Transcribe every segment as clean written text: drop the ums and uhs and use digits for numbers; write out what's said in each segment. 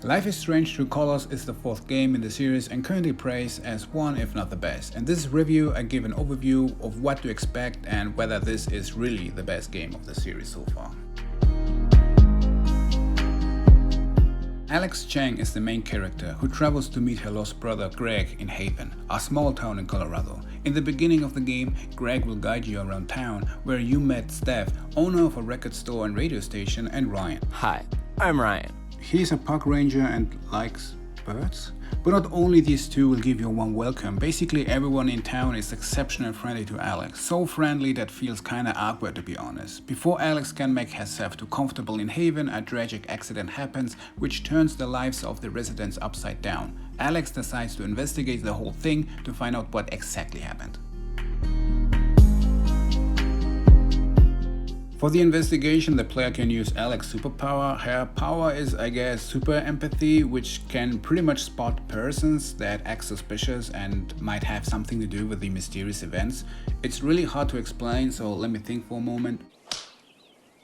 Life is Strange True Colors is the fourth game in the series and currently praised as one if not the best. In this review I give an overview of what to expect and whether this is really the best game of the series so far. Alex Chang is the main character who travels to meet her lost brother Greg in Haven, a small town in Colorado. In the beginning of the game, Greg will guide you around town where you met Steph, owner of a record store and radio station, and Ryan. Hi, I'm Ryan. He's a park ranger and likes birds. But not only these two will give you a warm welcome, basically everyone in town is exceptionally friendly to Alex. So friendly that feels kinda awkward, to be honest. Before Alex can make herself too comfortable in Haven, a tragic accident happens which turns the lives of the residents upside down. Alex decides to investigate the whole thing to find out what exactly happened. For the investigation, the player can use Alex's superpower. Her power is, I guess, super empathy, which can pretty much spot persons that act suspicious and might have something to do with the mysterious events. It's really hard to explain, so let me think for a moment.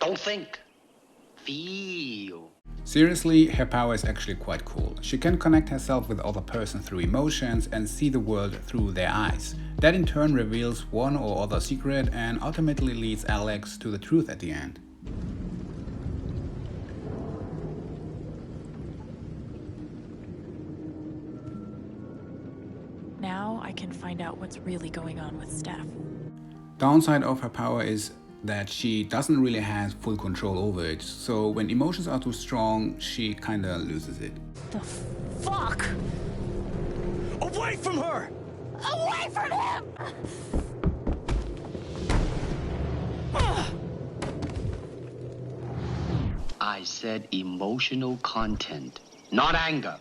Don't think. Feel. Seriously, her power is actually quite cool. She can connect herself with other persons through emotions and see the world through their eyes. That in turn reveals one or other secret and ultimately leads Alex to the truth at the end. Now I can find out what's really going on with Steph. Downside of her power is that she doesn't really have full control over it, so when emotions are too strong, she kinda loses it. The fuck? Away from her! Away from him! I said emotional content, not anger.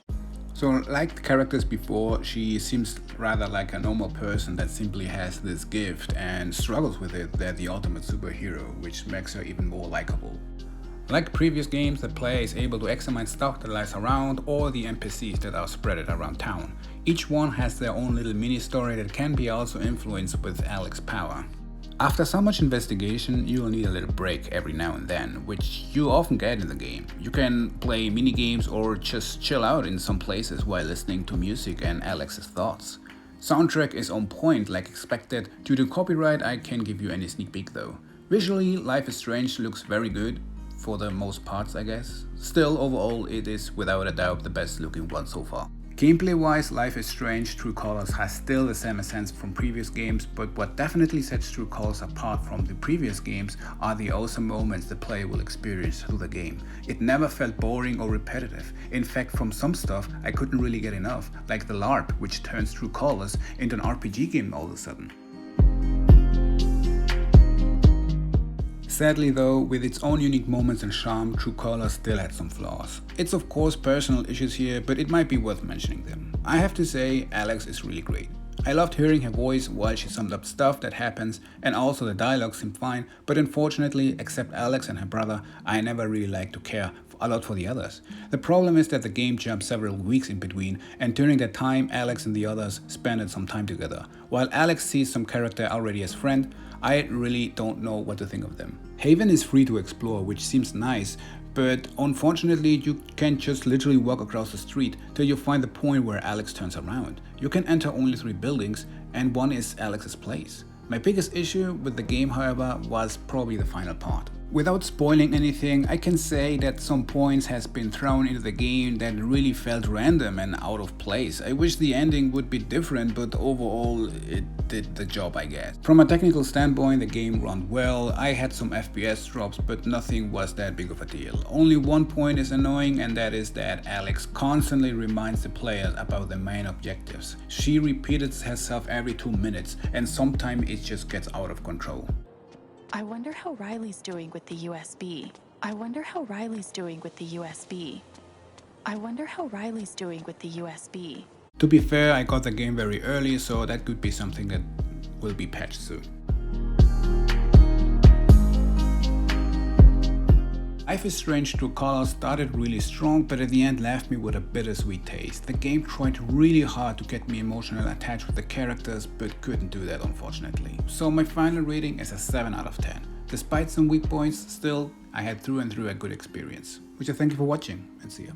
So like the characters before, she seems rather like a normal person that simply has this gift and struggles with it. They're the ultimate superhero, which makes her even more likable. Like previous games, the player is able to examine stuff that lies around or the NPCs that are spread around town. Each one has their own little mini story that can be also influenced with Alex's power. After so much investigation, you'll need a little break every now and then, which you often get in the game. You can play mini games or just chill out in some places while listening to music and Alex's thoughts. Soundtrack is on point like expected. Due to copyright, I can't give you any sneak peek though. Visually, Life is Strange looks very good, for the most parts I guess. Still, overall it is without a doubt the best looking one so far. Gameplay wise, Life is Strange True Colors has still the same essence from previous games, but what definitely sets True Colors apart from the previous games are the awesome moments the player will experience through the game. It never felt boring or repetitive. In fact, from some stuff I couldn't really get enough, like the LARP, which turns True Colors into an RPG game all of a sudden. Sadly though, with its own unique moments and charm, True Colors still had some flaws. It's of course personal issues here, but it might be worth mentioning them. I have to say, Alex is really great. I loved hearing her voice while she summed up stuff that happens, and also the dialogue seemed fine, but unfortunately, except Alex and her brother, I never really liked to care a lot for the others. The problem is that the game jumps several weeks in between, and during that time Alex and the others spent some time together. While Alex sees some character already as friend, I really don't know what to think of them. Haven is free to explore, which seems nice, but unfortunately you can just literally walk across the street till you find the point where Alex turns around. You can enter only 3 buildings and one is Alex's place. My biggest issue with the game, however, was probably the final part. Without spoiling anything, I can say that some points has been thrown into the game that really felt random and out of place. I wish the ending would be different, but overall it did the job, I guess. From a technical standpoint, the game ran well. I had some FPS drops, but nothing was that big of a deal. Only one point is annoying, and that is that Alex constantly reminds the players about the main objectives. She repeats herself every 2 minutes, and sometimes it just gets out of control. I wonder how Riley's doing with the USB. I wonder how Riley's doing with the USB. I wonder how Riley's doing with the USB. To be fair, I got the game very early, so that could be something that will be patched soon. Life is Strange True Colors started really strong, but at the end left me with a bittersweet taste. The game tried really hard to get me emotionally attached with the characters, but couldn't do that unfortunately. So my final rating is a 7 out of 10. Despite some weak points, still I had through and through a good experience. Which I thank you for watching and see ya.